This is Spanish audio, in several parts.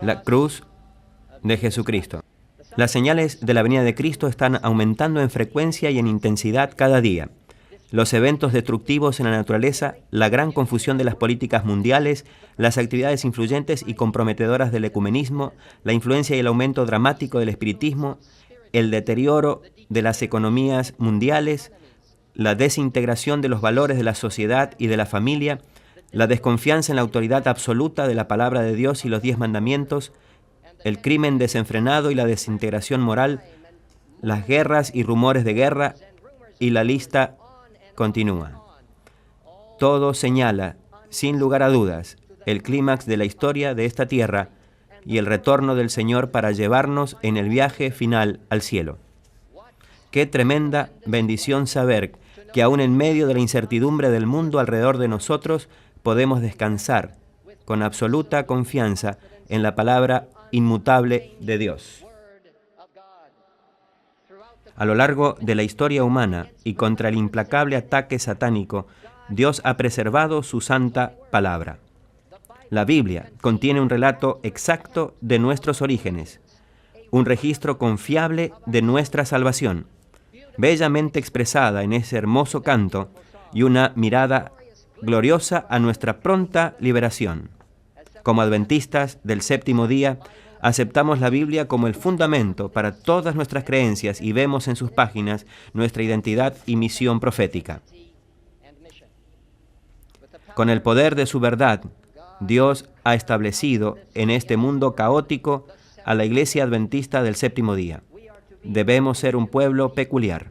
La cruz de Jesucristo. Las señales de la venida de Cristo están aumentando en frecuencia y en intensidad cada día. Los eventos destructivos en la naturaleza, la gran confusión de las políticas mundiales, las actividades influyentes y comprometedoras del ecumenismo, la influencia y el aumento dramático del espiritismo, el deterioro de las economías mundiales, la desintegración de los valores de la sociedad y de la familia, la desconfianza en la autoridad absoluta de la palabra de Dios y los 10 mandamientos, el crimen desenfrenado y la desintegración moral, las guerras y rumores de guerra, y la lista continúa. Todo señala, sin lugar a dudas, el clímax de la historia de esta tierra y el retorno del Señor para llevarnos en el viaje final al cielo. Qué tremenda bendición saber que aún en medio de la incertidumbre del mundo alrededor de nosotros podemos descansar con absoluta confianza en la palabra inmutable de Dios. A lo largo de la historia humana y contra el implacable ataque satánico, Dios ha preservado su santa palabra. La Biblia contiene un relato exacto de nuestros orígenes, un registro confiable de nuestra salvación, bellamente expresada en ese hermoso canto y una mirada gloriosa a nuestra pronta liberación. Como adventistas del séptimo día, aceptamos la Biblia como el fundamento para todas nuestras creencias y vemos en sus páginas nuestra identidad y misión profética. Con el poder de su verdad, Dios ha establecido en este mundo caótico a la Iglesia Adventista del séptimo día. Debemos ser un pueblo peculiar,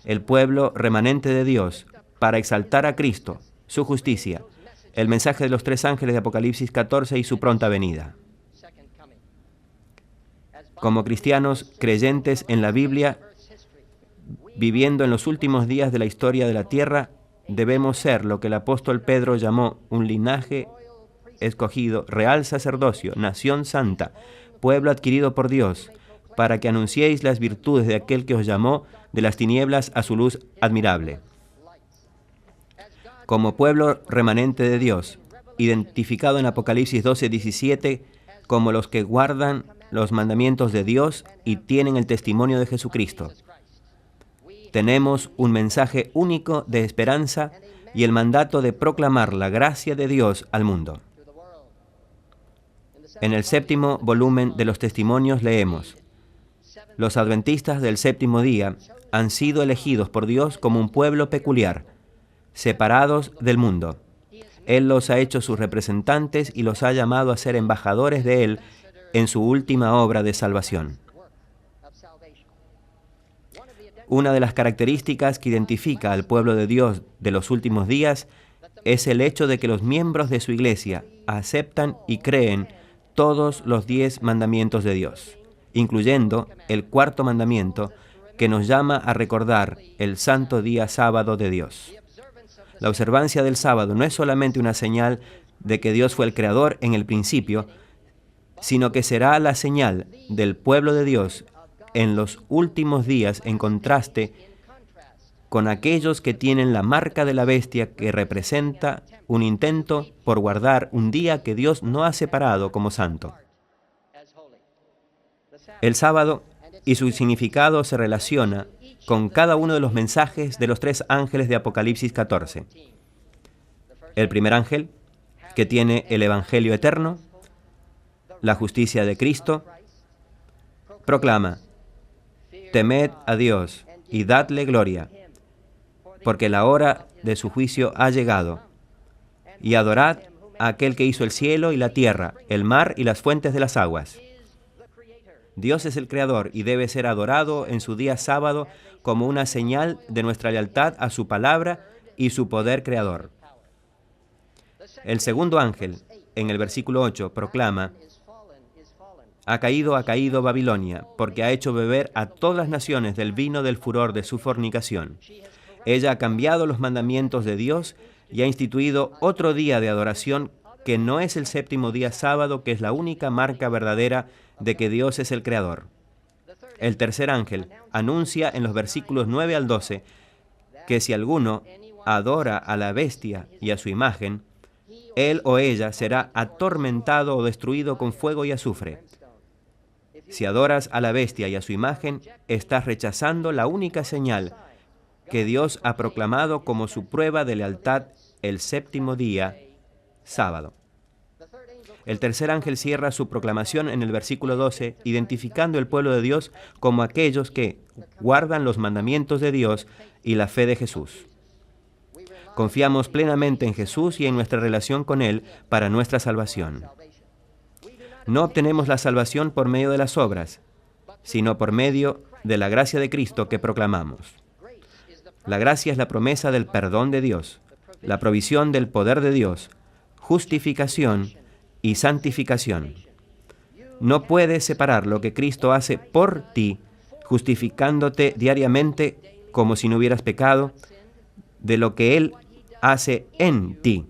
el pueblo remanente de Dios, para exaltar a Cristo, su justicia, el mensaje de los 3 ángeles de Apocalipsis 14 y su pronta venida. Como cristianos creyentes en la Biblia, viviendo en los últimos días de la historia de la tierra, debemos ser lo que el apóstol Pedro llamó un linaje escogido, real sacerdocio, nación santa, pueblo adquirido por Dios, para que anunciéis las virtudes de aquel que os llamó de las tinieblas a su luz admirable. Como pueblo remanente de Dios, identificado en Apocalipsis 12:17 como los que guardan los mandamientos de Dios y tienen el testimonio de Jesucristo. Tenemos un mensaje único de esperanza y el mandato de proclamar la gracia de Dios al mundo. En el 7º volumen de los testimonios leemos: los adventistas del séptimo día han sido elegidos por Dios como un pueblo peculiar, separados del mundo. Él los ha hecho sus representantes y los ha llamado a ser embajadores de Él en su última obra de salvación. Una de las características que identifica al pueblo de Dios de los últimos días es el hecho de que los miembros de su iglesia aceptan y creen todos los 10 mandamientos de Dios, incluyendo el 4º mandamiento que nos llama a recordar el santo día sábado de Dios. La observancia del sábado no es solamente una señal de que Dios fue el creador en el principio, sino que será la señal del pueblo de Dios en los últimos días en contraste con aquellos que tienen la marca de la bestia, que representa un intento por guardar un día que Dios no ha separado como santo. El sábado y su significado se relaciona con cada uno de los mensajes de los 3 ángeles de Apocalipsis 14. El primer ángel, que tiene el Evangelio eterno, la justicia de Cristo, proclama: temed a Dios y dadle gloria, porque la hora de su juicio ha llegado, y adorad a aquel que hizo el cielo y la tierra, el mar y las fuentes de las aguas. Dios es el creador y debe ser adorado en su día sábado como una señal de nuestra lealtad a su palabra y su poder creador. El segundo ángel, en el versículo 8, proclama: ha caído Babilonia, porque ha hecho beber a todas las naciones del vino del furor de su fornicación. Ella ha cambiado los mandamientos de Dios y ha instituido otro día de adoración que no es el séptimo día sábado, que es la única marca verdadera de que Dios es el creador. El tercer ángel anuncia en los versículos 9 al 12 que si alguno adora a la bestia y a su imagen, él o ella será atormentado o destruido con fuego y azufre. Si adoras a la bestia y a su imagen, estás rechazando la única señal que Dios ha proclamado como su prueba de lealtad el séptimo día, sábado. El tercer ángel cierra su proclamación en el versículo 12, identificando el pueblo de Dios como aquellos que guardan los mandamientos de Dios y la fe de Jesús. Confiamos plenamente en Jesús y en nuestra relación con Él para nuestra salvación. No obtenemos la salvación por medio de las obras, sino por medio de la gracia de Cristo que proclamamos. La gracia es la promesa del perdón de Dios, la provisión del poder de Dios, justificación y santificación. No puedes separar lo que Cristo hace por ti, justificándote diariamente como si no hubieras pecado, de lo que Él hace en ti,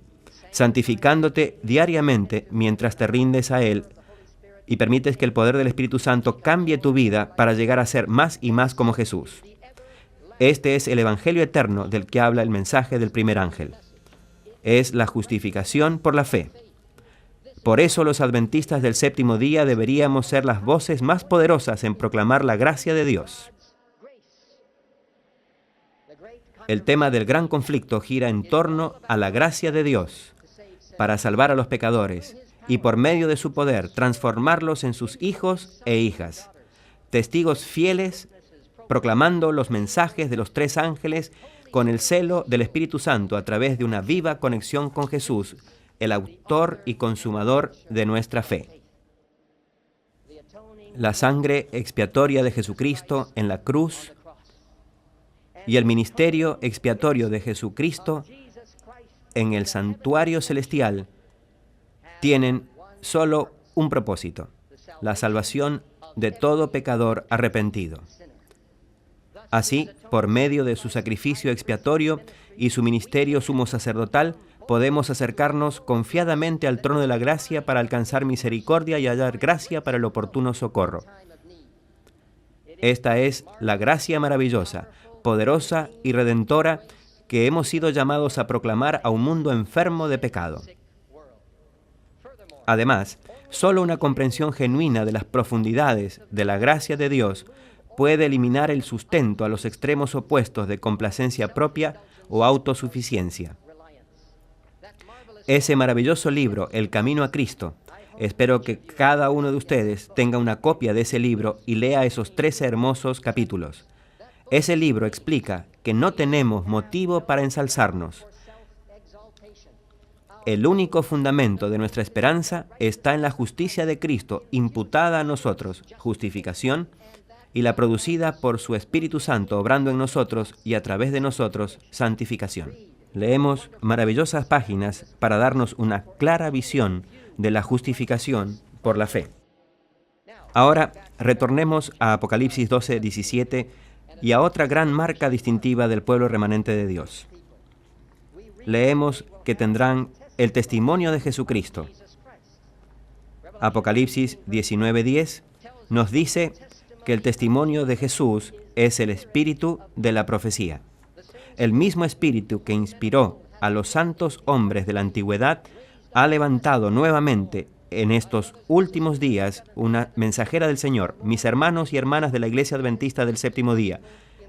santificándote diariamente mientras te rindes a Él y permites que el poder del Espíritu Santo cambie tu vida para llegar a ser más y más como Jesús. Este es el Evangelio eterno del que habla el mensaje del primer ángel. Es la justificación por la fe. Por eso los adventistas del séptimo día deberíamos ser las voces más poderosas en proclamar la gracia de Dios. El tema del gran conflicto gira en torno a la gracia de Dios para salvar a los pecadores y por medio de su poder transformarlos en sus hijos e hijas, testigos fieles, proclamando los mensajes de los tres ángeles con el celo del Espíritu Santo a través de una viva conexión con Jesús, el autor y consumador de nuestra fe. La sangre expiatoria de Jesucristo en la cruz y el ministerio expiatorio de Jesucristo en el santuario celestial tienen solo un propósito: la salvación de todo pecador arrepentido. Así, por medio de su sacrificio expiatorio y su ministerio sumo sacerdotal, podemos acercarnos confiadamente al trono de la gracia para alcanzar misericordia y hallar gracia para el oportuno socorro. Esta es la gracia maravillosa, poderosa y redentora que hemos sido llamados a proclamar a un mundo enfermo de pecado. Además, solo una comprensión genuina de las profundidades de la gracia de Dios puede eliminar el sustento a los extremos opuestos de complacencia propia o autosuficiencia. Ese maravilloso libro, El Camino a Cristo, espero que cada uno de ustedes tenga una copia de ese libro y lea esos 13 hermosos capítulos. Ese libro explica que no tenemos motivo para ensalzarnos. El único fundamento de nuestra esperanza está en la justicia de Cristo imputada a nosotros, justificación, y la producida por su Espíritu Santo obrando en nosotros y a través de nosotros, santificación. Leemos maravillosas páginas para darnos una clara visión de la justificación por la fe. Ahora, retornemos a Apocalipsis 12, 17 y a otra gran marca distintiva del pueblo remanente de Dios. Leemos que tendrán el testimonio de Jesucristo. Apocalipsis 19:10 nos dice que el testimonio de Jesús es el espíritu de la profecía. El mismo espíritu que inspiró a los santos hombres de la antigüedad ha levantado nuevamente en estos últimos días una mensajera del Señor. Mis hermanos y hermanas de la Iglesia Adventista del Séptimo Día,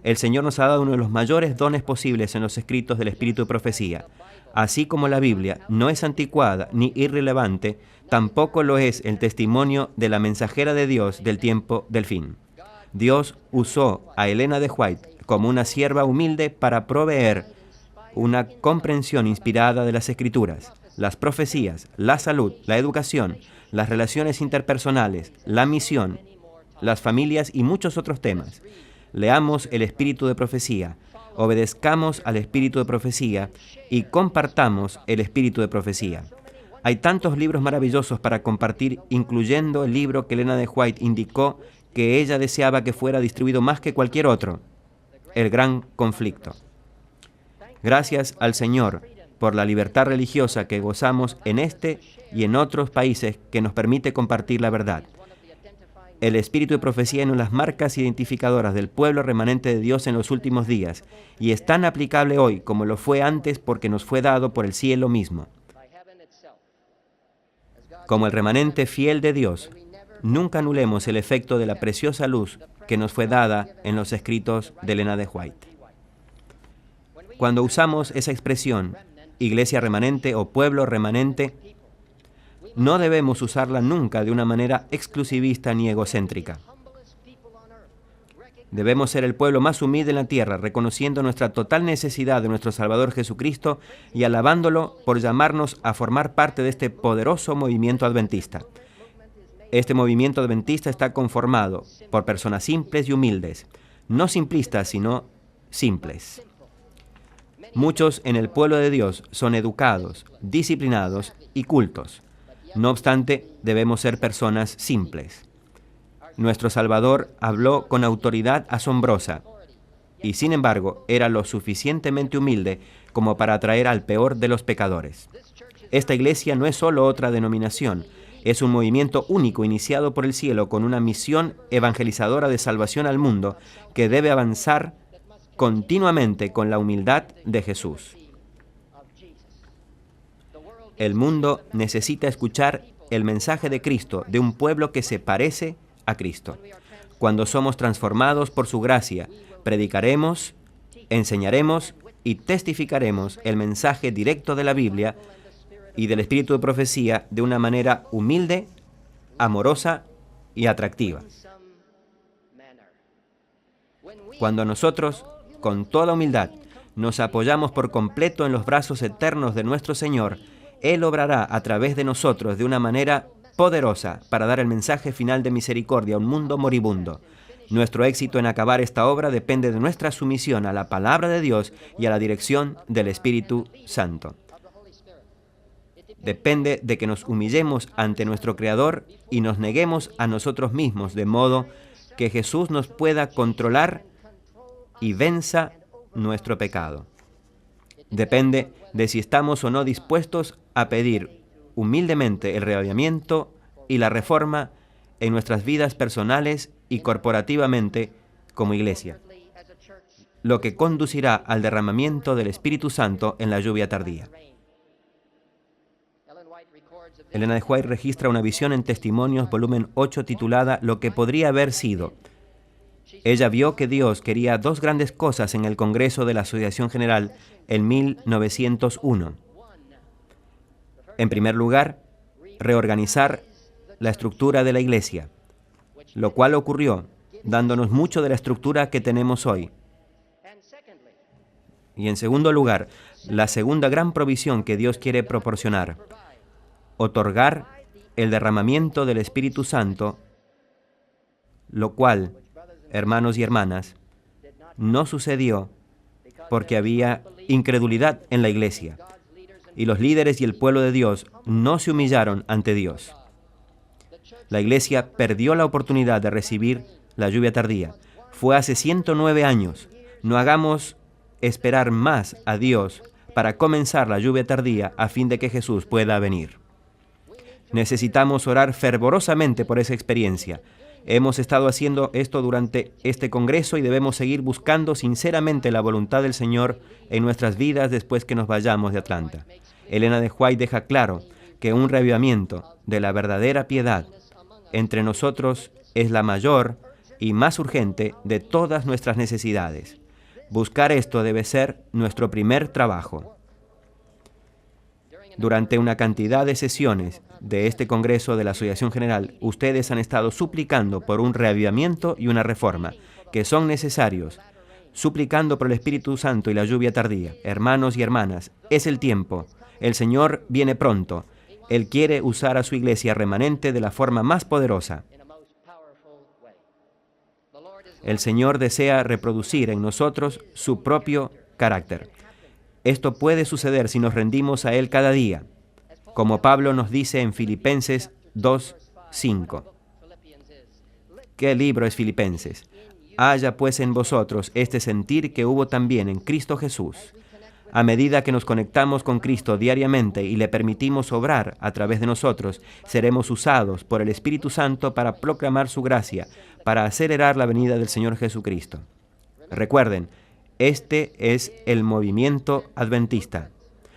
el Señor nos ha dado uno de los mayores dones posibles en los escritos del espíritu de profecía. Así como la Biblia no es anticuada ni irrelevante, tampoco lo es el testimonio de la mensajera de Dios del tiempo del fin. Dios usó a Elena de White como una sierva humilde para proveer una comprensión inspirada de las Escrituras, las profecías, la salud, la educación, las relaciones interpersonales, la misión, las familias y muchos otros temas. Leamos el espíritu de profecía, obedezcamos al espíritu de profecía y compartamos el espíritu de profecía. Hay tantos libros maravillosos para compartir, incluyendo el libro que Elena de White indicó que ella deseaba que fuera distribuido más que cualquier otro, El Gran Conflicto. Gracias al Señor por la libertad religiosa que gozamos en este y en otros países que nos permite compartir la verdad. El espíritu de profecía es una de las marcas identificadoras del pueblo remanente de Dios en los últimos días y es tan aplicable hoy como lo fue antes porque nos fue dado por el cielo mismo. Como el remanente fiel de Dios, nunca anulemos el efecto de la preciosa luz que nos fue dada en los escritos de Elena de White. Cuando usamos esa expresión, iglesia remanente o pueblo remanente, no debemos usarla nunca de una manera exclusivista ni egocéntrica. Debemos ser el pueblo más humilde en la tierra, reconociendo nuestra total necesidad de nuestro Salvador Jesucristo y alabándolo por llamarnos a formar parte de este poderoso movimiento adventista. Este movimiento adventista está conformado por personas simples y humildes, no simplistas, sino simples. Muchos en el pueblo de Dios son educados, disciplinados y cultos. No obstante, debemos ser personas simples. Nuestro Salvador habló con autoridad asombrosa y, sin embargo, era lo suficientemente humilde como para atraer al peor de los pecadores. Esta iglesia no es solo otra denominación, es un movimiento único iniciado por el cielo con una misión evangelizadora de salvación al mundo que debe avanzar continuamente con la humildad de Jesús. El mundo necesita escuchar el mensaje de Cristo de un pueblo que se parece a Cristo. Cuando somos transformados por su gracia, predicaremos, enseñaremos y testificaremos el mensaje directo de la Biblia y del Espíritu de profecía de una manera humilde, amorosa y atractiva. Cuando nosotros, con toda humildad, nos apoyamos por completo en los brazos eternos de nuestro Señor, Él obrará a través de nosotros de una manera poderosa para dar el mensaje final de misericordia a un mundo moribundo. Nuestro éxito en acabar esta obra depende de nuestra sumisión a la palabra de Dios y a la dirección del Espíritu Santo. Depende de que nos humillemos ante nuestro Creador y nos neguemos a nosotros mismos, de modo que Jesús nos pueda controlar y venza nuestro pecado. Depende de si estamos o no dispuestos a pedir humildemente el reavivamiento y la reforma en nuestras vidas personales y corporativamente como iglesia, lo que conducirá al derramamiento del Espíritu Santo en la lluvia tardía. Elena de White registra una visión en Testimonios, volumen 8, titulada Lo que podría haber sido. Ella vio que Dios quería dos grandes cosas en el Congreso de la Asociación General en 1901. En primer lugar, reorganizar la estructura de la iglesia, lo cual ocurrió dándonos mucho de la estructura que tenemos hoy. Y en segundo lugar, la segunda gran provisión que Dios quiere proporcionar, otorgar el derramamiento del Espíritu Santo, lo cual, hermanos y hermanas, no sucedió porque había incredulidad en la iglesia. Y los líderes y el pueblo de Dios no se humillaron ante Dios. La iglesia perdió la oportunidad de recibir la lluvia tardía. Fue hace 109 años. No hagamos esperar más a Dios para comenzar la lluvia tardía a fin de que Jesús pueda venir. Necesitamos orar fervorosamente por esa experiencia. Hemos estado haciendo esto durante este congreso y debemos seguir buscando sinceramente la voluntad del Señor en nuestras vidas después que nos vayamos de Atlanta. Elena de White deja claro que un reavivamiento de la verdadera piedad entre nosotros es la mayor y más urgente de todas nuestras necesidades. Buscar esto debe ser nuestro primer trabajo. Durante una cantidad de sesiones de este Congreso de la Asociación General, ustedes han estado suplicando por un reavivamiento y una reforma, que son necesarios, suplicando por el Espíritu Santo y la lluvia tardía. Hermanos y hermanas, es el tiempo. El Señor viene pronto. Él quiere usar a su iglesia remanente de la forma más poderosa. El Señor desea reproducir en nosotros su propio carácter. Esto puede suceder si nos rendimos a Él cada día, como Pablo nos dice en Filipenses 2:5. ¿Qué libro es Filipenses? Haya pues en vosotros este sentir que hubo también en Cristo Jesús. A medida que nos conectamos con Cristo diariamente y le permitimos obrar a través de nosotros, seremos usados por el Espíritu Santo para proclamar su gracia, para acelerar la venida del Señor Jesucristo. Recuerden, este es el movimiento adventista,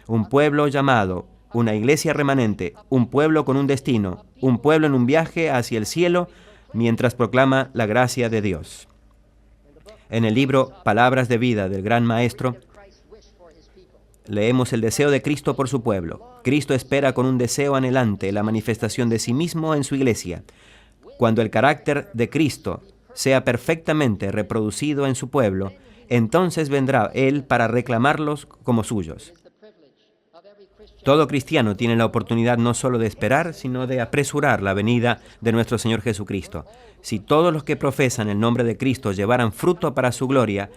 un pueblo llamado una iglesia remanente, un pueblo con un destino, un pueblo en un viaje hacia el cielo mientras proclama la gracia de Dios. En el libro Palabras de Vida del Gran Maestro, leemos el deseo de Cristo por su pueblo. Cristo espera con un deseo anhelante la manifestación de sí mismo en su iglesia. Cuando el carácter de Cristo sea perfectamente reproducido en su pueblo, entonces vendrá Él para reclamarlos como suyos. Todo cristiano tiene la oportunidad no solo de esperar, sino de apresurar la venida de nuestro Señor Jesucristo. Si todos los que profesan el nombre de Cristo llevaran fruto para su gloria,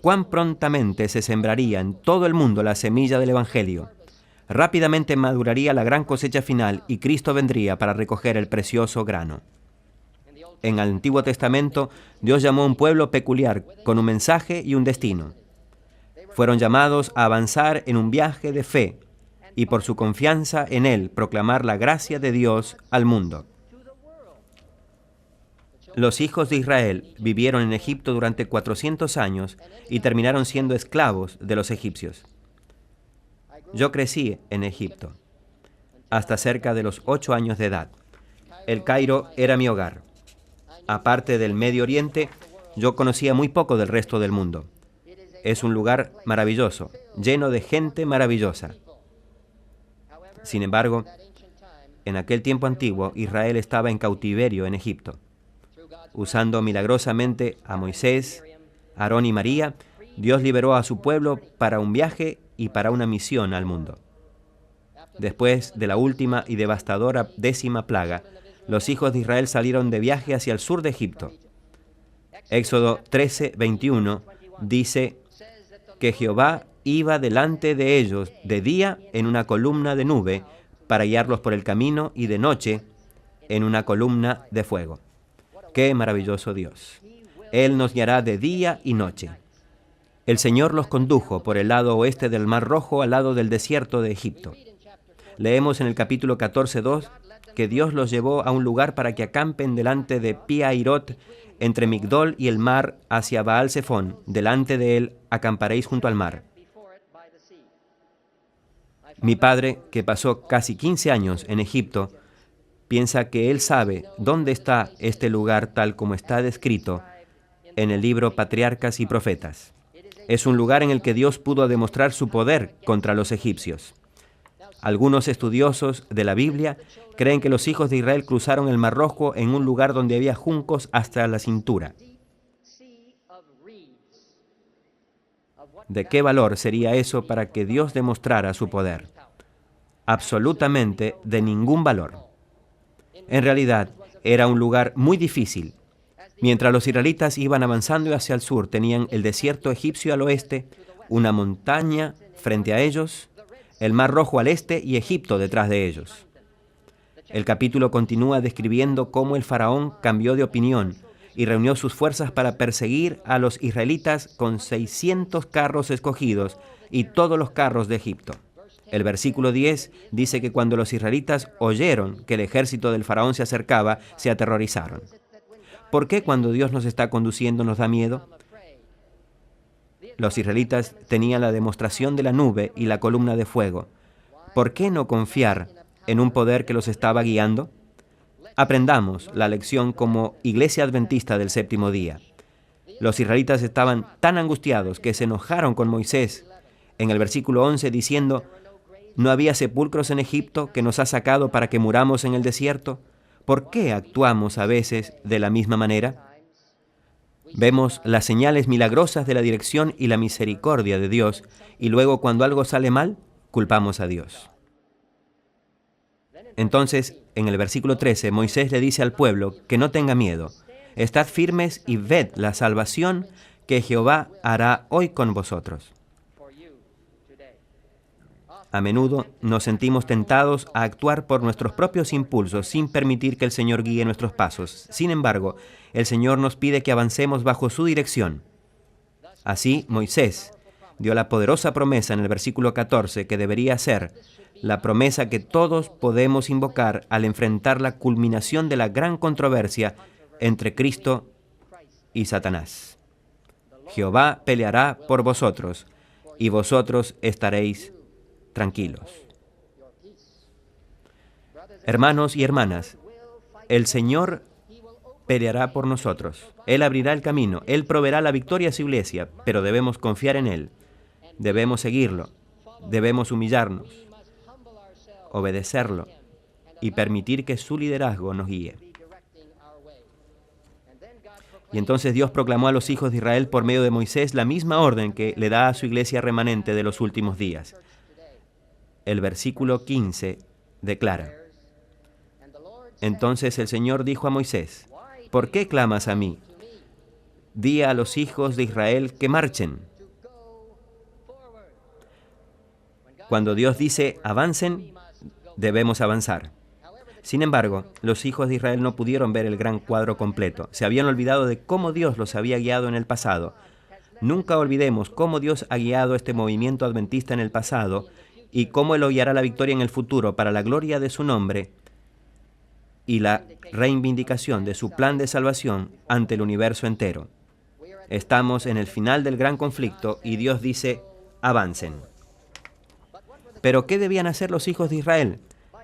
cuán prontamente se sembraría en todo el mundo la semilla del Evangelio. Rápidamente maduraría la gran cosecha final y Cristo vendría para recoger el precioso grano. En el Antiguo Testamento, Dios llamó a un pueblo peculiar con un mensaje y un destino. Fueron llamados a avanzar en un viaje de fe y por su confianza en Él proclamar la gracia de Dios al mundo. Los hijos de Israel vivieron en Egipto durante 400 años y terminaron siendo esclavos de los egipcios. Yo crecí en Egipto hasta cerca de los 8 años de edad. El Cairo era mi hogar. Aparte del Medio Oriente, yo conocía muy poco del resto del mundo. Es un lugar maravilloso, lleno de gente maravillosa. Sin embargo, en aquel tiempo antiguo, Israel estaba en cautiverio en Egipto. Usando milagrosamente a Moisés, Aarón y María, Dios liberó a su pueblo para un viaje y para una misión al mundo. Después de la última y devastadora 10ª plaga, los hijos de Israel salieron de viaje hacia el sur de Egipto. Éxodo 13:21 dice que Jehová iba delante de ellos de día en una columna de nube para guiarlos por el camino y de noche en una columna de fuego. ¡Qué maravilloso Dios! Él nos guiará de día y noche. El Señor los condujo por el lado oeste del Mar Rojo al lado del desierto de Egipto. Leemos en el capítulo 14:2 que Dios los llevó a un lugar para que acampen delante de Pi-Hahirot, entre Migdol y el mar, hacia Baal-Zephón. Delante de él acamparéis junto al mar. Mi padre, que pasó casi 15 años en Egipto, piensa que él sabe dónde está este lugar tal como está descrito en el libro Patriarcas y Profetas. Es un lugar en el que Dios pudo demostrar su poder contra los egipcios. Algunos estudiosos de la Biblia creen que los hijos de Israel cruzaron el Mar Rojo en un lugar donde había juncos hasta la cintura. ¿De qué valor sería eso para que Dios demostrara su poder? Absolutamente de ningún valor. En realidad, era un lugar muy difícil. Mientras los israelitas iban avanzando hacia el sur, tenían el desierto egipcio al oeste, una montaña frente a ellos, el Mar Rojo al este y Egipto detrás de ellos. El capítulo continúa describiendo cómo el faraón cambió de opinión y reunió sus fuerzas para perseguir a los israelitas con 600 carros escogidos y todos los carros de Egipto. El versículo 10 dice que cuando los israelitas oyeron que el ejército del faraón se acercaba, se aterrorizaron. ¿Por qué cuando Dios nos está conduciendo nos da miedo? Los israelitas tenían la demostración de la nube y la columna de fuego. ¿Por qué no confiar en un poder que los estaba guiando? Aprendamos la lección como Iglesia Adventista del Séptimo Día. Los israelitas estaban tan angustiados que se enojaron con Moisés en el versículo 11 diciendo: ¿no había sepulcros en Egipto que nos ha sacado para que muramos en el desierto? ¿Por qué actuamos a veces de la misma manera? Vemos las señales milagrosas de la dirección y la misericordia de Dios, y luego cuando algo sale mal, culpamos a Dios. Entonces, en el versículo 13, Moisés le dice al pueblo que no tenga miedo. Estad firmes y ved la salvación que Jehová hará hoy con vosotros. A menudo nos sentimos tentados a actuar por nuestros propios impulsos sin permitir que el Señor guíe nuestros pasos. Sin embargo, el Señor nos pide que avancemos bajo su dirección. Así, Moisés dio la poderosa promesa en el versículo 14 que debería ser la promesa que todos podemos invocar al enfrentar la culminación de la gran controversia entre Cristo y Satanás. Jehová peleará por vosotros y vosotros estaréis tranquilos. Hermanos y hermanas, el Señor peleará por nosotros. Él abrirá el camino, Él proveerá la victoria a su iglesia, pero debemos confiar en Él. Debemos seguirlo, debemos humillarnos, obedecerlo y permitir que su liderazgo nos guíe. Y entonces Dios proclamó a los hijos de Israel por medio de Moisés la misma orden que le da a su iglesia remanente de los últimos días. El versículo 15 declara: Entonces el Señor dijo a Moisés: ¿Por qué clamas a mí? Di a los hijos de Israel que marchen. Cuando Dios dice avancen, debemos avanzar. Sin embargo, los hijos de Israel no pudieron ver el gran cuadro completo. Se habían olvidado de cómo Dios los había guiado en el pasado. Nunca olvidemos cómo Dios ha guiado este movimiento adventista en el pasado y cómo Él guiará la victoria en el futuro para la gloria de su nombre y la reivindicación de su plan de salvación ante el universo entero. Estamos en el final del gran conflicto y Dios dice: avancen. ¿Pero qué debían hacer los hijos de Israel?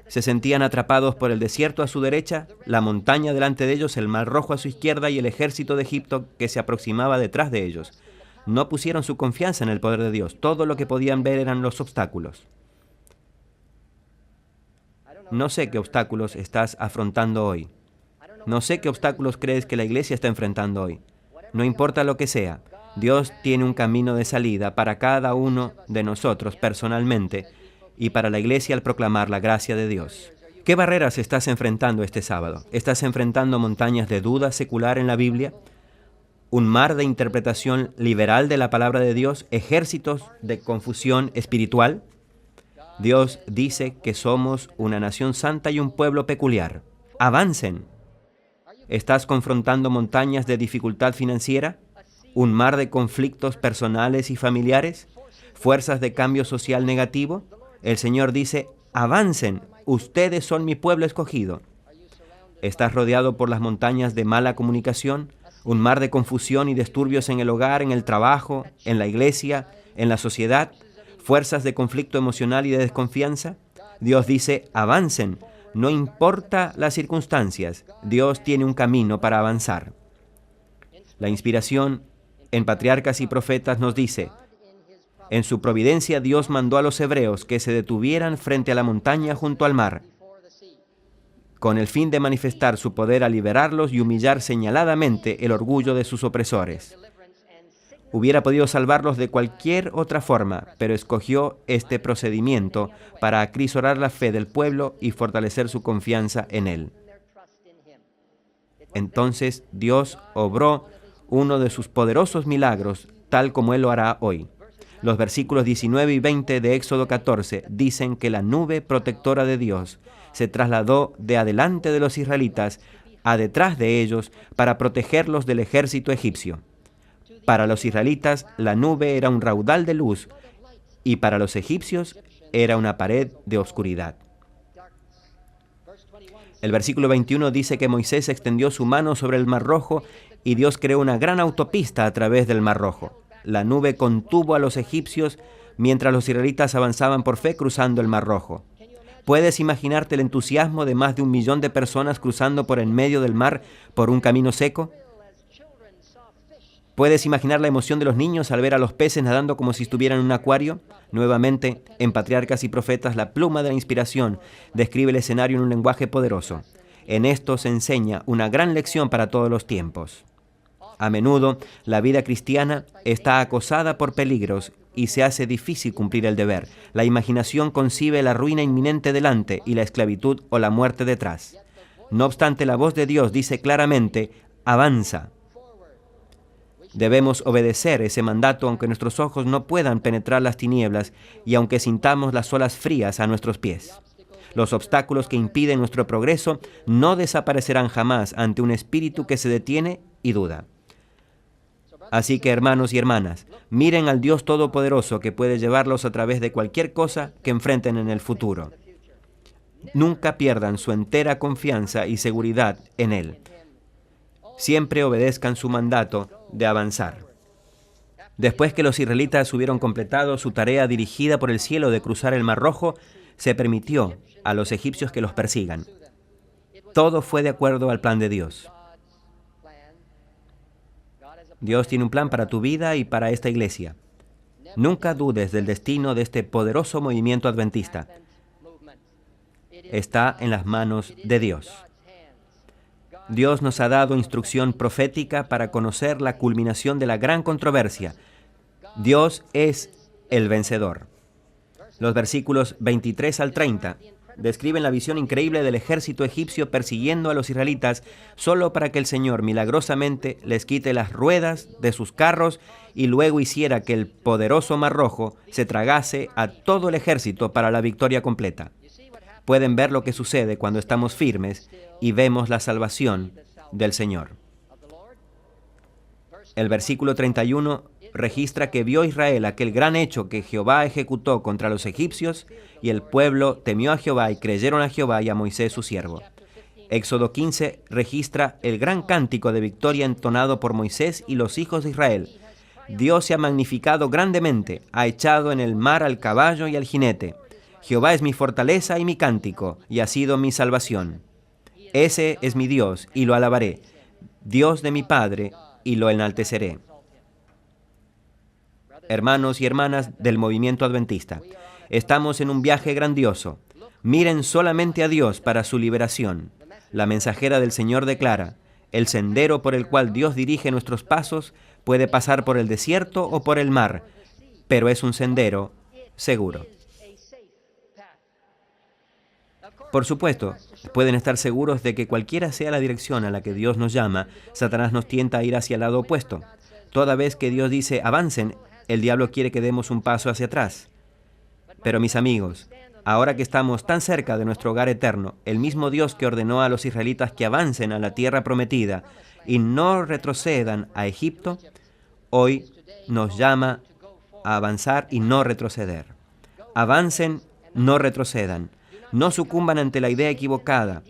Se sentían atrapados por el desierto a su derecha, la montaña delante de ellos, el mar Rojo a su izquierda y el ejército de Egipto que se aproximaba detrás de ellos. No pusieron su confianza en el poder de Dios. Todo lo que podían ver eran los obstáculos. No sé qué obstáculos estás afrontando hoy. No sé qué obstáculos crees que la iglesia está enfrentando hoy. No importa lo que sea, Dios tiene un camino de salida para cada uno de nosotros personalmente y para la iglesia al proclamar la gracia de Dios. ¿Qué barreras estás enfrentando este sábado? ¿Estás enfrentando montañas de duda secular en la Biblia? ¿Un mar de interpretación liberal de la palabra de Dios? ¿Ejércitos de confusión espiritual? Dios dice que somos una nación santa y un pueblo peculiar. ¡Avancen! ¿Estás confrontando montañas de dificultad financiera? ¿Un mar de conflictos personales y familiares? ¿Fuerzas de cambio social negativo? El Señor dice: avancen, ustedes son mi pueblo escogido. ¿Estás rodeado por las montañas de mala comunicación? ¿Un mar de confusión y disturbios en el hogar, en el trabajo, en la iglesia, en la sociedad? ¿Fuerzas de conflicto emocional y de desconfianza? Dios dice: avancen, no importa las circunstancias, Dios tiene un camino para avanzar. La inspiración en Patriarcas y Profetas nos dice: en su providencia Dios mandó a los hebreos que se detuvieran frente a la montaña junto al mar, con el fin de manifestar su poder a liberarlos y humillar señaladamente el orgullo de sus opresores. Hubiera podido salvarlos de cualquier otra forma, pero escogió este procedimiento para acrisolar la fe del pueblo y fortalecer su confianza en Él. Entonces Dios obró uno de sus poderosos milagros, tal como Él lo hará hoy. Los versículos 19 y 20 de Éxodo 14 dicen que la nube protectora de Dios se trasladó de adelante de los israelitas a detrás de ellos para protegerlos del ejército egipcio. Para los israelitas, la nube era un raudal de luz y para los egipcios era una pared de oscuridad. El versículo 21 dice que Moisés extendió su mano sobre el Mar Rojo y Dios creó una gran autopista a través del Mar Rojo. La nube contuvo a los egipcios mientras los israelitas avanzaban por fe cruzando el Mar Rojo. ¿Puedes imaginarte el entusiasmo de más de 1 millón de personas cruzando por en medio del mar por un camino seco? ¿Puedes imaginar la emoción de los niños al ver a los peces nadando como si estuvieran en un acuario? Nuevamente, en Patriarcas y Profetas, la pluma de la inspiración describe el escenario en un lenguaje poderoso. En esto se enseña una gran lección para todos los tiempos. A menudo, la vida cristiana está acosada por peligros y se hace difícil cumplir el deber. La imaginación concibe la ruina inminente delante y la esclavitud o la muerte detrás. No obstante, la voz de Dios dice claramente: avanza. Debemos obedecer ese mandato aunque nuestros ojos no puedan penetrar las tinieblas y aunque sintamos las olas frías a nuestros pies. Los obstáculos que impiden nuestro progreso no desaparecerán jamás ante un espíritu que se detiene y duda. Así que, hermanos y hermanas, miren al Dios Todopoderoso que puede llevarlos a través de cualquier cosa que enfrenten en el futuro. Nunca pierdan su entera confianza y seguridad en Él. Siempre obedezcan su mandato de avanzar. Después que los israelitas hubieron completado su tarea dirigida por el cielo de cruzar el Mar Rojo, se permitió a los egipcios que los persigan. Todo fue de acuerdo al plan de Dios. Dios tiene un plan para tu vida y para esta iglesia. Nunca dudes del destino de este poderoso movimiento adventista. Está en las manos de Dios. Dios nos ha dado instrucción profética para conocer la culminación de la gran controversia. Dios es el vencedor. Los versículos 23 al 30 describen la visión increíble del ejército egipcio persiguiendo a los israelitas solo para que el Señor milagrosamente les quite las ruedas de sus carros y luego hiciera que el poderoso Mar Rojo se tragase a todo el ejército para la victoria completa. Pueden ver lo que sucede cuando estamos firmes y vemos la salvación del Señor. El versículo 31 registra que vio Israel aquel gran hecho que Jehová ejecutó contra los egipcios, y el pueblo temió a Jehová y creyeron a Jehová y a Moisés su siervo. Éxodo 15 registra el gran cántico de victoria entonado por Moisés y los hijos de Israel. Dios se ha magnificado grandemente, ha echado en el mar al caballo y al jinete. Jehová es mi fortaleza y mi cántico, y ha sido mi salvación. Ese es mi Dios, y lo alabaré, Dios de mi Padre, y lo enalteceré. Hermanos y hermanas del movimiento adventista, estamos en un viaje grandioso. Miren solamente a Dios para su liberación. La mensajera del Señor declara: el sendero por el cual Dios dirige nuestros pasos puede pasar por el desierto o por el mar, pero es un sendero seguro. Por supuesto, pueden estar seguros de que cualquiera sea la dirección a la que Dios nos llama, Satanás nos tienta a ir hacia el lado opuesto. Toda vez que Dios dice avancen, el diablo quiere que demos un paso hacia atrás. Pero mis amigos, ahora que estamos tan cerca de nuestro hogar eterno, el mismo Dios que ordenó a los israelitas que avancen a la tierra prometida y no retrocedan a Egipto, hoy nos llama a avanzar y no retroceder. Avancen, no retrocedan. No sucumban ante la idea equivocada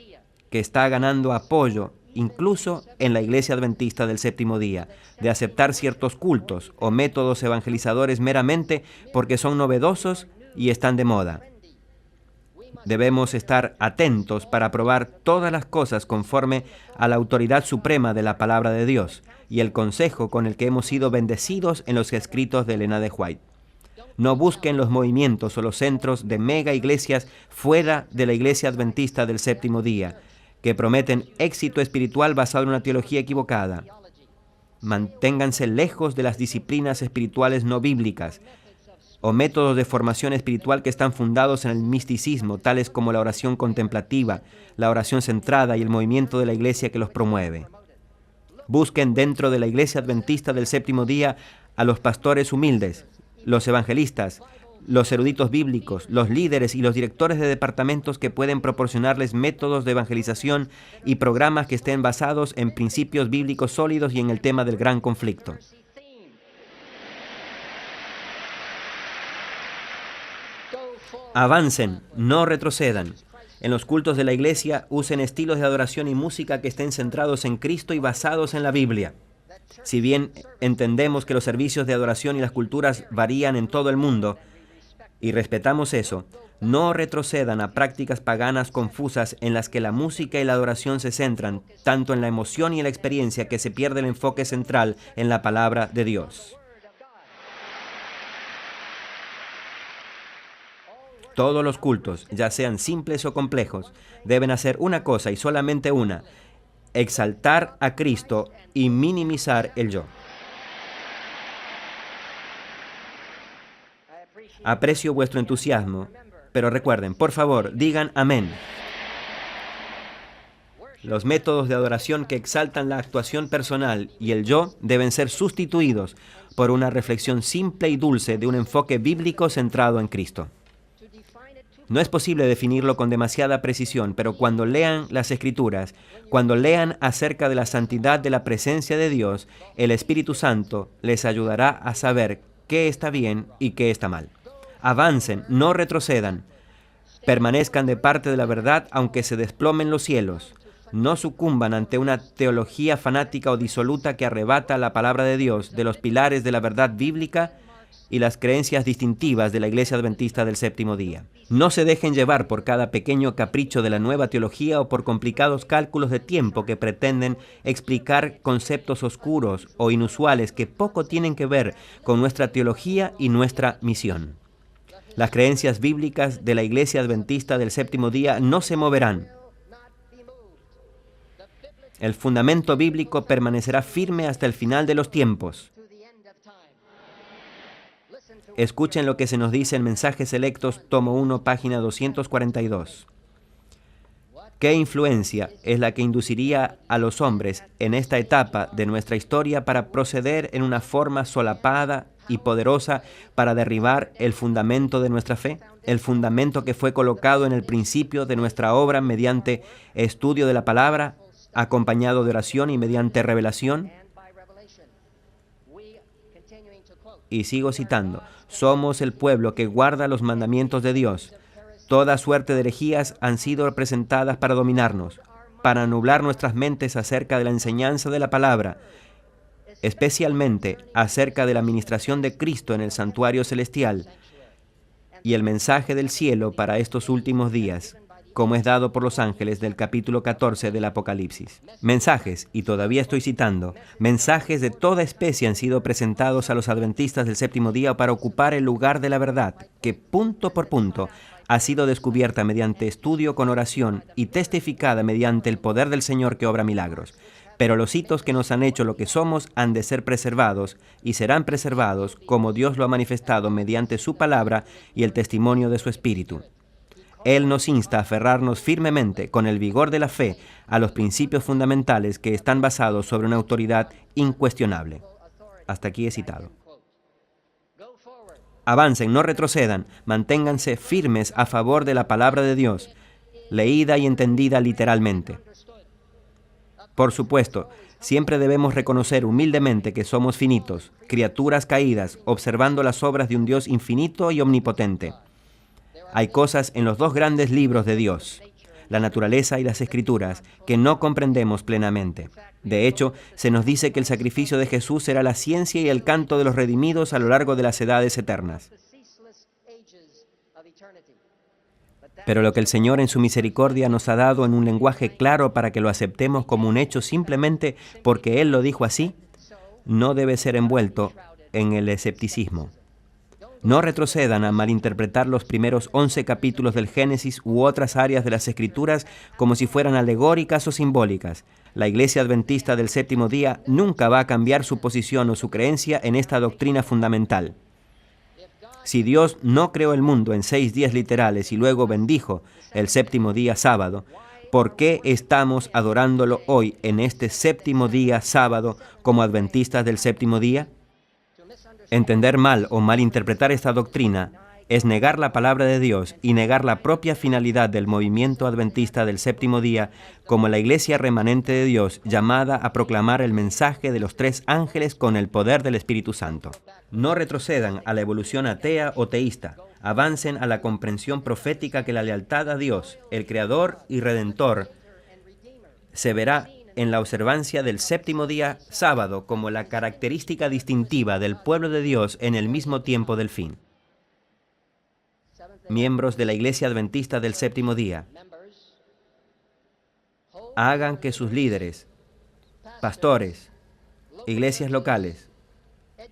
que está ganando apoyo incluso en la Iglesia Adventista del Séptimo Día, de aceptar ciertos cultos o métodos evangelizadores meramente porque son novedosos y están de moda. Debemos estar atentos para probar todas las cosas conforme a la autoridad suprema de la palabra de Dios y el consejo con el que hemos sido bendecidos en los escritos de Elena de White. No busquen los movimientos o los centros de mega iglesias fuera de la Iglesia Adventista del Séptimo Día, que prometen éxito espiritual basado en una teología equivocada. Manténganse lejos de las disciplinas espirituales no bíblicas o métodos de formación espiritual que están fundados en el misticismo, tales como la oración contemplativa, la oración centrada y el movimiento de la iglesia que los promueve. Busquen dentro de la Iglesia Adventista del Séptimo Día a los pastores humildes, los evangelistas, los eruditos bíblicos, los líderes y los directores de departamentos que pueden proporcionarles métodos de evangelización y programas que estén basados en principios bíblicos sólidos y en el tema del gran conflicto. Avancen, no retrocedan. En los cultos de la iglesia, usen estilos de adoración y música que estén centrados en Cristo y basados en la Biblia. Si bien entendemos que los servicios de adoración y las culturas varían en todo el mundo, y respetamos eso, no retrocedan a prácticas paganas confusas en las que la música y la adoración se centran tanto en la emoción y en la experiencia que se pierde el enfoque central en la palabra de Dios. Todos los cultos, ya sean simples o complejos, deben hacer una cosa y solamente una: exaltar a Cristo y minimizar el yo. Aprecio vuestro entusiasmo, pero recuerden, por favor, digan amén. Los métodos de adoración que exaltan la actuación personal y el yo deben ser sustituidos por una reflexión simple y dulce de un enfoque bíblico centrado en Cristo. No es posible definirlo con demasiada precisión, pero cuando lean las Escrituras, cuando lean acerca de la santidad de la presencia de Dios, el Espíritu Santo les ayudará a saber qué está bien y qué está mal. Avancen, no retrocedan. Permanezcan de parte de la verdad aunque se desplomen los cielos. No sucumban ante una teología fanática o disoluta que arrebata la palabra de Dios de los pilares de la verdad bíblica y las creencias distintivas de la Iglesia Adventista del Séptimo Día. No se dejen llevar por cada pequeño capricho de la nueva teología o por complicados cálculos de tiempo que pretenden explicar conceptos oscuros o inusuales que poco tienen que ver con nuestra teología y nuestra misión. Las creencias bíblicas de la Iglesia Adventista del Séptimo Día no se moverán. El fundamento bíblico permanecerá firme hasta el final de los tiempos. Escuchen lo que se nos dice en Mensajes Selectos, tomo 1, página 242. ¿Qué influencia es la que induciría a los hombres en esta etapa de nuestra historia para proceder en una forma solapada y poderosa para derribar el fundamento de nuestra fe? El fundamento que fue colocado en el principio de nuestra obra mediante estudio de la palabra, acompañado de oración y mediante revelación. Y sigo citando, somos el pueblo que guarda los mandamientos de Dios. Toda suerte de herejías han sido presentadas para dominarnos, para nublar nuestras mentes acerca de la enseñanza de la palabra, especialmente acerca de la administración de Cristo en el santuario celestial y el mensaje del cielo para estos últimos días, como es dado por los ángeles del capítulo 14 del Apocalipsis. Mensajes, y todavía estoy citando, mensajes de toda especie han sido presentados a los adventistas del séptimo día para ocupar el lugar de la verdad, que punto por punto ha sido descubierta mediante estudio con oración y testificada mediante el poder del Señor que obra milagros. Pero los hitos que nos han hecho lo que somos han de ser preservados y serán preservados como Dios lo ha manifestado mediante su palabra y el testimonio de su Espíritu. Él nos insta a aferrarnos firmemente, con el vigor de la fe, a los principios fundamentales que están basados sobre una autoridad incuestionable. Hasta aquí he citado. Avancen, no retrocedan, manténganse firmes a favor de la palabra de Dios, leída y entendida literalmente. Por supuesto, siempre debemos reconocer humildemente que somos finitos, criaturas caídas, observando las obras de un Dios infinito y omnipotente. Hay cosas en los dos grandes libros de Dios, la naturaleza y las Escrituras, que no comprendemos plenamente. De hecho, se nos dice que el sacrificio de Jesús será la ciencia y el canto de los redimidos a lo largo de las edades eternas. Pero lo que el Señor en su misericordia nos ha dado en un lenguaje claro para que lo aceptemos como un hecho simplemente porque Él lo dijo así, no debe ser envuelto en el escepticismo. No retrocedan a malinterpretar los primeros 11 capítulos del Génesis u otras áreas de las Escrituras como si fueran alegóricas o simbólicas. La Iglesia Adventista del Séptimo Día nunca va a cambiar su posición o su creencia en esta doctrina fundamental. Si Dios no creó el mundo en 6 días literales y luego bendijo el séptimo día sábado, ¿por qué estamos adorándolo hoy en este séptimo día sábado como adventistas del séptimo día? Entender mal o malinterpretar esta doctrina es negar la palabra de Dios y negar la propia finalidad del movimiento adventista del séptimo día como la iglesia remanente de Dios llamada a proclamar el mensaje de los 3 ángeles con el poder del Espíritu Santo. No retrocedan a la evolución atea o teísta, avancen a la comprensión profética que la lealtad a Dios, el Creador y Redentor, se verá en la observancia del séptimo día sábado como la característica distintiva del pueblo de Dios en el mismo tiempo del fin. Miembros de la Iglesia Adventista del Séptimo Día, hagan que sus líderes, pastores, iglesias locales,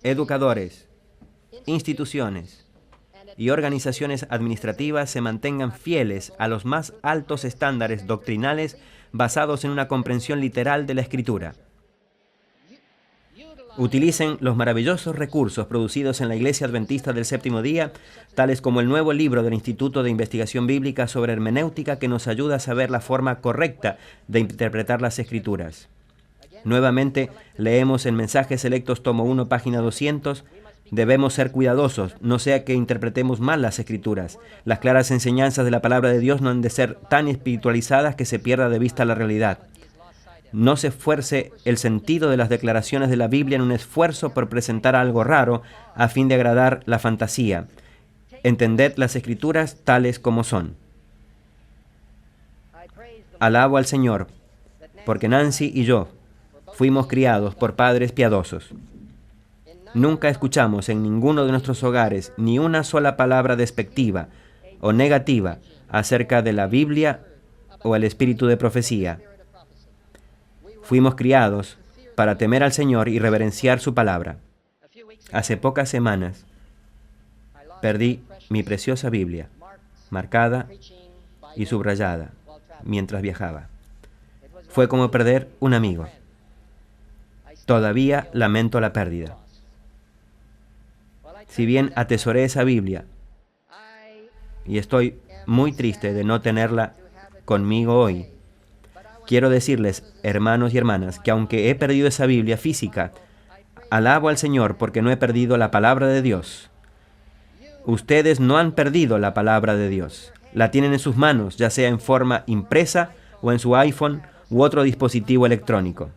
educadores, instituciones y organizaciones administrativas se mantengan fieles a los más altos estándares doctrinales basados en una comprensión literal de la Escritura. Utilicen los maravillosos recursos producidos en la Iglesia Adventista del Séptimo Día, tales como el nuevo libro del Instituto de Investigación Bíblica sobre Hermenéutica que nos ayuda a saber la forma correcta de interpretar las Escrituras. Nuevamente, leemos en Mensajes Selectos, tomo 1, página 200, debemos ser cuidadosos, no sea que interpretemos mal las Escrituras. Las claras enseñanzas de la palabra de Dios no han de ser tan espiritualizadas que se pierda de vista la realidad. No se esfuerce el sentido de las declaraciones de la Biblia en un esfuerzo por presentar algo raro a fin de agradar la fantasía. Entended las Escrituras tales como son. Alabo al Señor, porque Nancy y yo fuimos criados por padres piadosos. Nunca escuchamos en ninguno de nuestros hogares ni una sola palabra despectiva o negativa acerca de la Biblia o el espíritu de profecía. Fuimos criados para temer al Señor y reverenciar su palabra. Hace pocas semanas perdí mi preciosa Biblia, marcada y subrayada, mientras viajaba. Fue como perder un amigo. Todavía lamento la pérdida. Si bien atesoré esa Biblia, y estoy muy triste de no tenerla conmigo hoy, quiero decirles, hermanos y hermanas, que aunque he perdido esa Biblia física, alabo al Señor porque no he perdido la palabra de Dios. Ustedes no han perdido la palabra de Dios. La tienen en sus manos, ya sea en forma impresa o en su iPhone u otro dispositivo electrónico.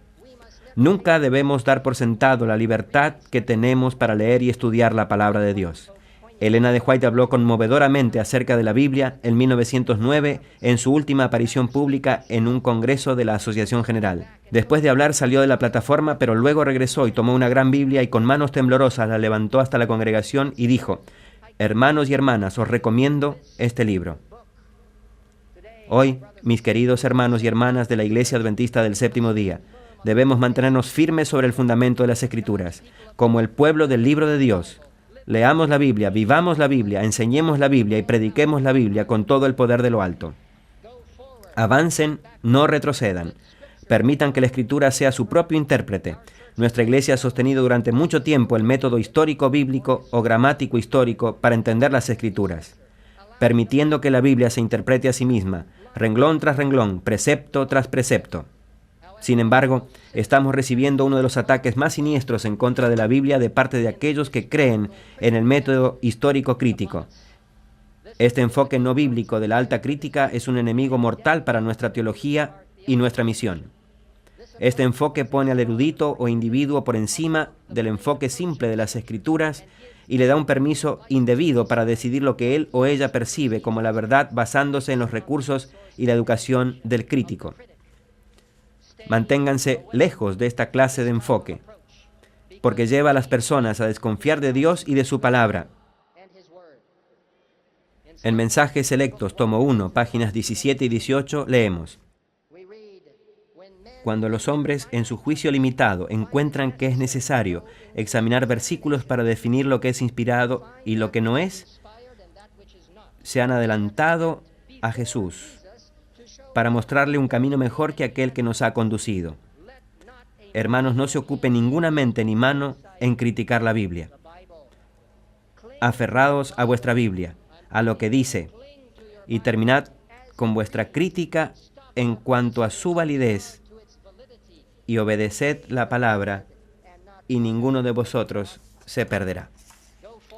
Nunca debemos dar por sentado la libertad que tenemos para leer y estudiar la palabra de Dios. Elena de White habló conmovedoramente acerca de la Biblia en 1909 en su última aparición pública en un congreso de la Asociación General. Después de hablar salió de la plataforma, pero luego regresó y tomó una gran Biblia y con manos temblorosas la levantó hasta la congregación y dijo: hermanos y hermanas, os recomiendo este libro. Hoy, mis queridos hermanos y hermanas de la Iglesia Adventista del Séptimo Día, debemos mantenernos firmes sobre el fundamento de las Escrituras, como el pueblo del libro de Dios. Leamos la Biblia, vivamos la Biblia, enseñemos la Biblia y prediquemos la Biblia con todo el poder de lo alto. Avancen, no retrocedan. Permitan que la Escritura sea su propio intérprete. Nuestra Iglesia ha sostenido durante mucho tiempo el método histórico bíblico o gramático histórico para entender las Escrituras, permitiendo que la Biblia se interprete a sí misma, renglón tras renglón, precepto tras precepto. Sin embargo, estamos recibiendo uno de los ataques más siniestros en contra de la Biblia de parte de aquellos que creen en el método histórico crítico. Este enfoque no bíblico de la alta crítica es un enemigo mortal para nuestra teología y nuestra misión. Este enfoque pone al erudito o individuo por encima del enfoque simple de las Escrituras y le da un permiso indebido para decidir lo que él o ella percibe como la verdad basándose en los recursos y la educación del crítico. Manténganse lejos de esta clase de enfoque, porque lleva a las personas a desconfiar de Dios y de su palabra. En Mensajes Selectos, tomo 1, páginas 17 y 18, leemos: cuando los hombres, en su juicio limitado, encuentran que es necesario examinar versículos para definir lo que es inspirado y lo que no es, se han adelantado a Jesús para mostrarle un camino mejor que aquel que nos ha conducido. Hermanos, no se ocupe ninguna mente ni mano en criticar la Biblia. Aferraos a vuestra Biblia, a lo que dice, y terminad con vuestra crítica en cuanto a su validez, y obedeced la palabra, y ninguno de vosotros se perderá.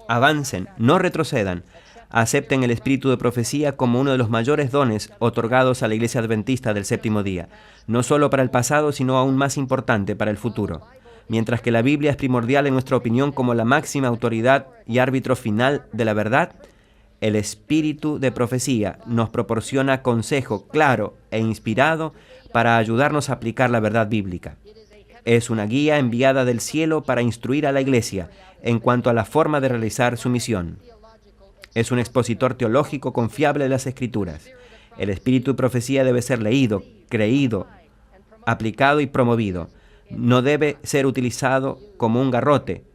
Avancen, no retrocedan. Acepten el espíritu de profecía como uno de los mayores dones otorgados a la Iglesia Adventista del Séptimo Día, no solo para el pasado, sino aún más importante para el futuro. Mientras que la Biblia es primordial en nuestra opinión como la máxima autoridad y árbitro final de la verdad, el espíritu de profecía nos proporciona consejo claro e inspirado para ayudarnos a aplicar la verdad bíblica. Es una guía enviada del cielo para instruir a la Iglesia en cuanto a la forma de realizar su misión. Es un expositor teológico confiable de las Escrituras. El espíritu de profecía debe ser leído, creído, aplicado y promovido. No debe ser utilizado como un garrote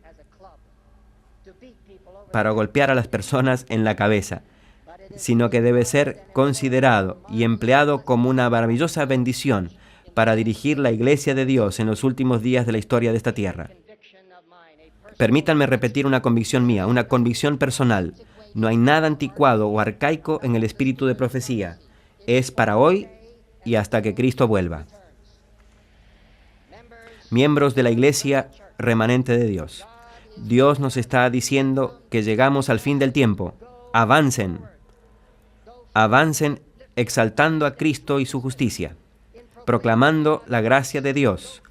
para golpear a las personas en la cabeza, sino que debe ser considerado y empleado como una maravillosa bendición para dirigir la Iglesia de Dios en los últimos días de la historia de esta tierra. Permítanme repetir una convicción mía, una convicción personal. No hay nada anticuado o arcaico en el espíritu de profecía. Es para hoy y hasta que Cristo vuelva. Miembros de la Iglesia remanente de Dios, Dios nos está diciendo que llegamos al fin del tiempo. Avancen. Avancen exaltando a Cristo y su justicia, proclamando la gracia de Dios.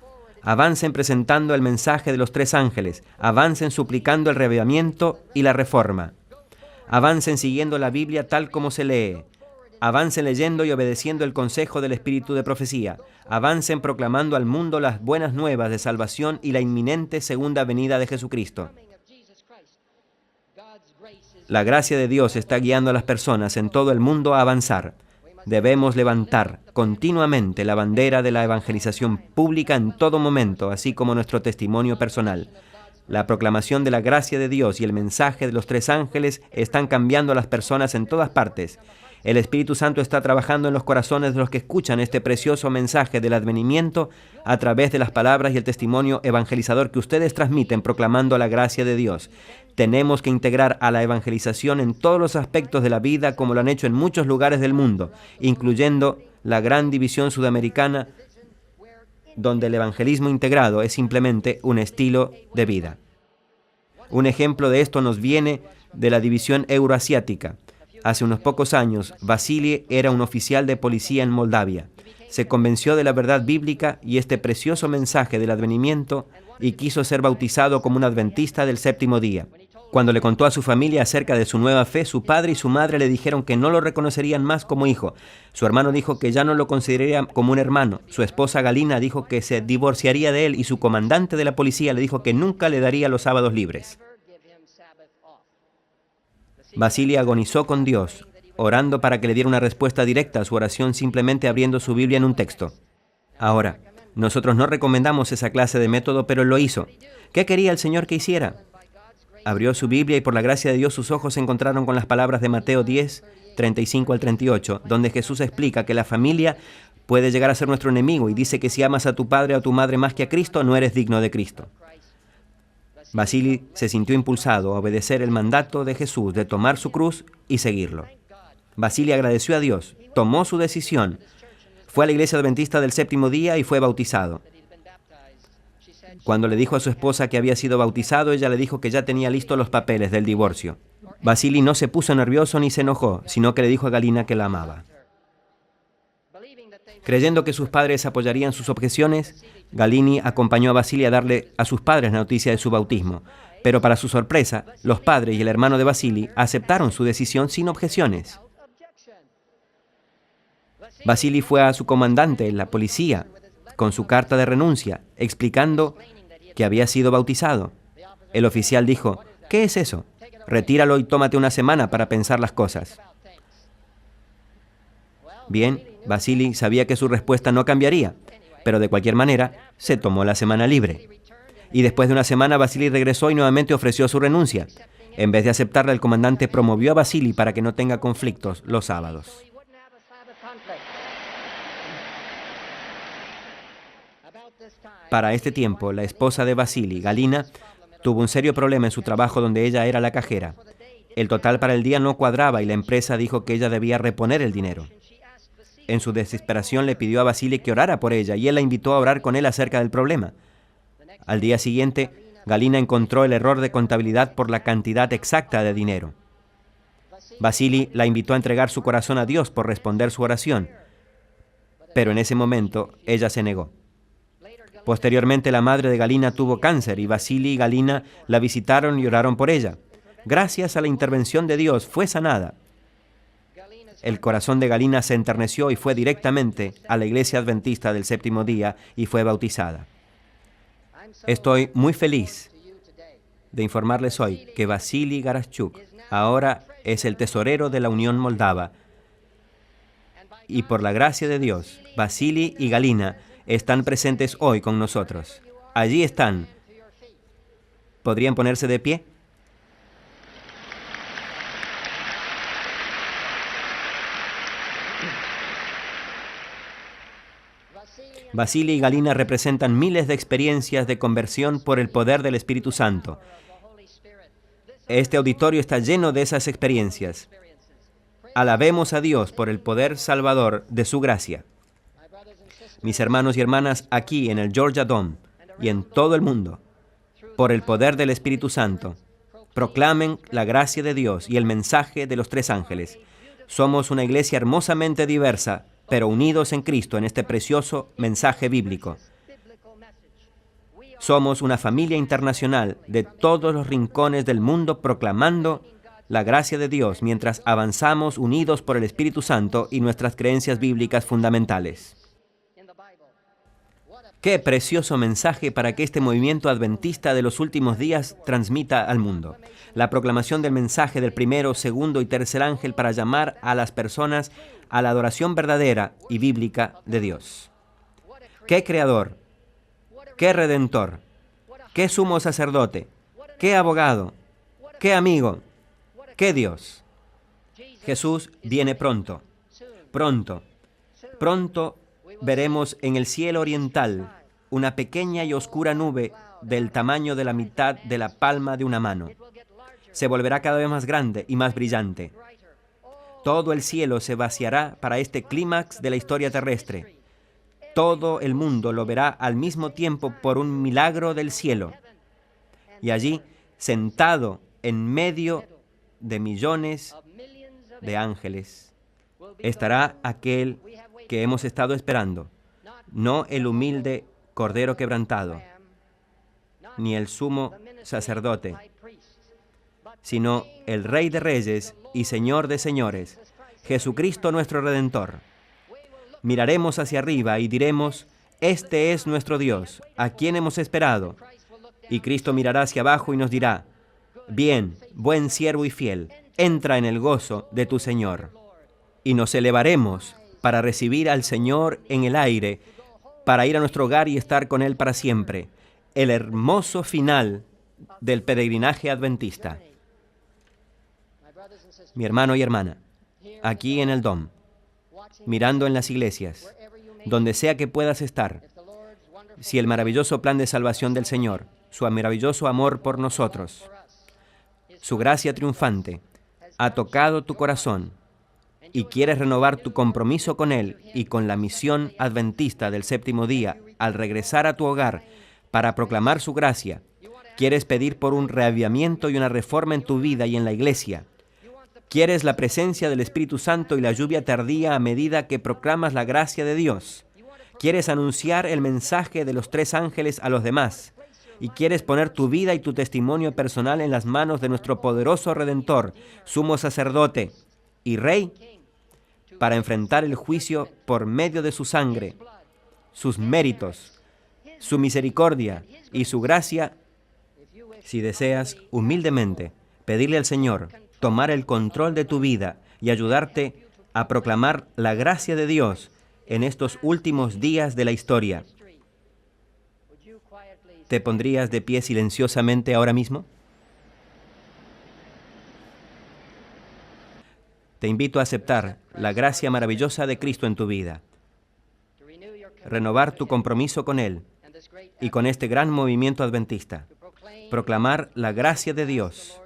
Avancen presentando el mensaje de los tres ángeles. Avancen suplicando el reavivamiento y la reforma. Avancen siguiendo la Biblia tal como se lee. Avancen leyendo y obedeciendo el consejo del Espíritu de profecía. Avancen proclamando al mundo las buenas nuevas de salvación y la inminente segunda venida de Jesucristo. La gracia de Dios está guiando a las personas en todo el mundo a avanzar. Debemos levantar continuamente la bandera de la evangelización pública en todo momento, así como nuestro testimonio personal. La proclamación de la gracia de Dios y el mensaje de los tres ángeles están cambiando a las personas en todas partes. El Espíritu Santo está trabajando en los corazones de los que escuchan este precioso mensaje del advenimiento a través de las palabras y el testimonio evangelizador que ustedes transmiten proclamando la gracia de Dios. Tenemos que integrar a la evangelización en todos los aspectos de la vida como lo han hecho en muchos lugares del mundo, incluyendo la gran división sudamericana, donde el evangelismo integrado es simplemente un estilo de vida. Un ejemplo de esto nos viene de la división euroasiática. Hace unos pocos años, Vasily era un oficial de policía en Moldavia. Se convenció de la verdad bíblica y este precioso mensaje del advenimiento y quiso ser bautizado como un adventista del séptimo día. Cuando le contó a su familia acerca de su nueva fe, su padre y su madre le dijeron que no lo reconocerían más como hijo. Su hermano dijo que ya no lo consideraría como un hermano. Su esposa Galina dijo que se divorciaría de él y su comandante de la policía le dijo que nunca le daría los sábados libres. Vasily agonizó con Dios, orando para que le diera una respuesta directa a su oración simplemente abriendo su Biblia en un texto. Ahora, nosotros no recomendamos esa clase de método, pero lo hizo. ¿Qué quería el Señor que hiciera? Abrió su Biblia y por la gracia de Dios sus ojos se encontraron con las palabras de Mateo 10, 35 al 38, donde Jesús explica que la familia puede llegar a ser nuestro enemigo y dice que si amas a tu padre o a tu madre más que a Cristo, no eres digno de Cristo. Vasily se sintió impulsado a obedecer el mandato de Jesús de tomar su cruz y seguirlo. Vasily agradeció a Dios, tomó su decisión, fue a la iglesia adventista del séptimo día y fue bautizado. Cuando le dijo a su esposa que había sido bautizado, ella le dijo que ya tenía listos los papeles del divorcio. Vasily no se puso nervioso ni se enojó, sino que le dijo a Galina que la amaba. Creyendo que sus padres apoyarían sus objeciones, Galini acompañó a Vasily a darle a sus padres la noticia de su bautismo. Pero para su sorpresa, los padres y el hermano de Vasily aceptaron su decisión sin objeciones. Vasily fue a su comandante en la policía con su carta de renuncia, explicando que había sido bautizado. El oficial dijo, ¿qué es eso? Retíralo y tómate una semana para pensar las cosas. Bien, Vasily sabía que su respuesta no cambiaría, pero de cualquier manera, se tomó la semana libre. Y después de una semana, Vasily regresó y nuevamente ofreció su renuncia. En vez de aceptarla, el comandante promovió a Vasily para que no tenga conflictos los sábados. Para este tiempo, la esposa de Vasily, Galina, tuvo un serio problema en su trabajo donde ella era la cajera. El total para el día no cuadraba y la empresa dijo que ella debía reponer el dinero. En su desesperación le pidió a Vasily que orara por ella y él la invitó a orar con él acerca del problema. Al día siguiente, Galina encontró el error de contabilidad por la cantidad exacta de dinero. Vasily la invitó a entregar su corazón a Dios por responder su oración, pero en ese momento ella se negó. Posteriormente, la madre de Galina tuvo cáncer y Vasily y Galina la visitaron y oraron por ella. Gracias a la intervención de Dios, fue sanada. El corazón de Galina se enterneció y fue directamente a la iglesia adventista del séptimo día y fue bautizada. Estoy muy feliz de informarles hoy que Vasily Garaschuk ahora es el tesorero de la Unión Moldava. Y por la gracia de Dios, Vasily y Galina están presentes hoy con nosotros. Allí están. ¿Podrían ponerse de pie? Vasily y Galina representan miles de experiencias de conversión por el poder del Espíritu Santo. Este auditorio está lleno de esas experiencias. Alabemos a Dios por el poder salvador de su gracia. Mis hermanos y hermanas, aquí en el Georgia Dome y en todo el mundo, por el poder del Espíritu Santo, proclamen la gracia de Dios y el mensaje de los tres ángeles. Somos una iglesia hermosamente diversa, pero unidos en Cristo en este precioso mensaje bíblico. Somos una familia internacional de todos los rincones del mundo proclamando la gracia de Dios mientras avanzamos unidos por el Espíritu Santo y nuestras creencias bíblicas fundamentales. Qué precioso mensaje para que este movimiento adventista de los últimos días transmita al mundo. La proclamación del mensaje del primero, segundo y tercer ángel para llamar a las personas a la adoración verdadera y bíblica de Dios. ¡Qué creador! ¡Qué redentor! ¡Qué sumo sacerdote! ¡Qué abogado! ¡Qué amigo! ¡Qué Dios! Jesús viene pronto. Pronto. Pronto veremos en el cielo oriental una pequeña y oscura nube del tamaño de la mitad de la palma de una mano. Se volverá cada vez más grande y más brillante. Todo el cielo se vaciará para este clímax de la historia terrestre. Todo el mundo lo verá al mismo tiempo por un milagro del cielo. Y allí, sentado en medio de millones de ángeles, estará aquel que hemos estado esperando, no el humilde cordero quebrantado, ni el sumo sacerdote, sino el Rey de Reyes y Señor de Señores, Jesucristo nuestro Redentor. Miraremos hacia arriba y diremos: este es nuestro Dios, a quien hemos esperado. Y Cristo mirará hacia abajo y nos dirá: bien, buen siervo y fiel, entra en el gozo de tu Señor. Y nos elevaremos para recibir al Señor en el aire, para ir a nuestro hogar y estar con Él para siempre. El hermoso final del peregrinaje adventista. Mi hermano y hermana, aquí en el DOM, mirando en las iglesias, donde sea que puedas estar, si el maravilloso plan de salvación del Señor, su maravilloso amor por nosotros, su gracia triunfante, ha tocado tu corazón y quieres renovar tu compromiso con Él y con la misión adventista del séptimo día al regresar a tu hogar para proclamar su gracia, quieres pedir por un reavivamiento y una reforma en tu vida y en la iglesia, quieres la presencia del Espíritu Santo y la lluvia tardía a medida que proclamas la gracia de Dios, quieres anunciar el mensaje de los tres ángeles a los demás, y quieres poner tu vida y tu testimonio personal en las manos de nuestro poderoso Redentor, sumo sacerdote y Rey, para enfrentar el juicio por medio de su sangre, sus méritos, su misericordia y su gracia. Si deseas humildemente pedirle al Señor tomar el control de tu vida y ayudarte a proclamar la gracia de Dios en estos últimos días de la historia, ¿te pondrías de pie silenciosamente ahora mismo? Te invito a aceptar la gracia maravillosa de Cristo en tu vida, renovar tu compromiso con Él y con este gran movimiento adventista, proclamar la gracia de Dios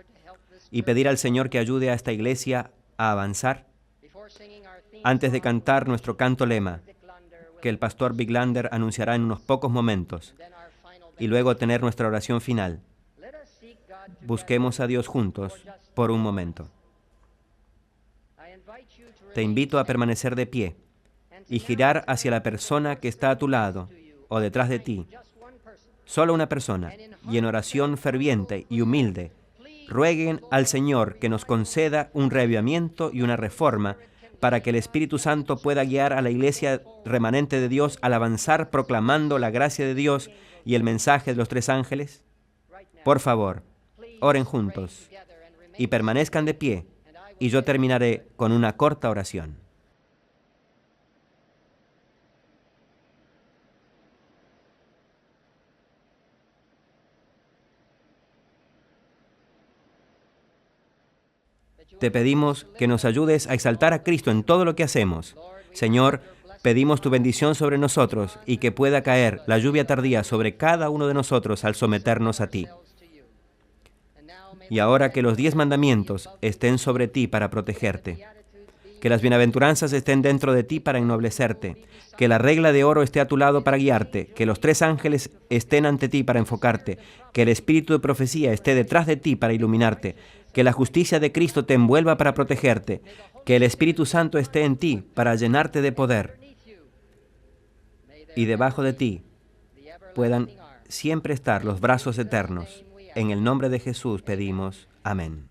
y pedir al Señor que ayude a esta iglesia a avanzar. Antes de cantar nuestro canto lema, que el pastor Biglander anunciará en unos pocos momentos, y luego tener nuestra oración final, busquemos a Dios juntos por un momento. Te invito a permanecer de pie y girar hacia la persona que está a tu lado o detrás de ti, solo una persona, y en oración ferviente y humilde, rueguen al Señor que nos conceda un reavivamiento y una reforma para que el Espíritu Santo pueda guiar a la iglesia remanente de Dios al avanzar proclamando la gracia de Dios y el mensaje de los tres ángeles. Por favor, oren juntos y permanezcan de pie, y yo terminaré con una corta oración. Te pedimos que nos ayudes a exaltar a Cristo en todo lo que hacemos. Señor, pedimos tu bendición sobre nosotros y que pueda caer la lluvia tardía sobre cada uno de nosotros al someternos a ti. Y ahora que los 10 mandamientos estén sobre ti para protegerte, que las bienaventuranzas estén dentro de ti para ennoblecerte, que la regla de oro esté a tu lado para guiarte, que los tres ángeles estén ante ti para enfocarte, que el espíritu de profecía esté detrás de ti para iluminarte, que la justicia de Cristo te envuelva para protegerte, que el Espíritu Santo esté en ti para llenarte de poder, y debajo de ti puedan siempre estar los brazos eternos. En el nombre de Jesús pedimos. Amén.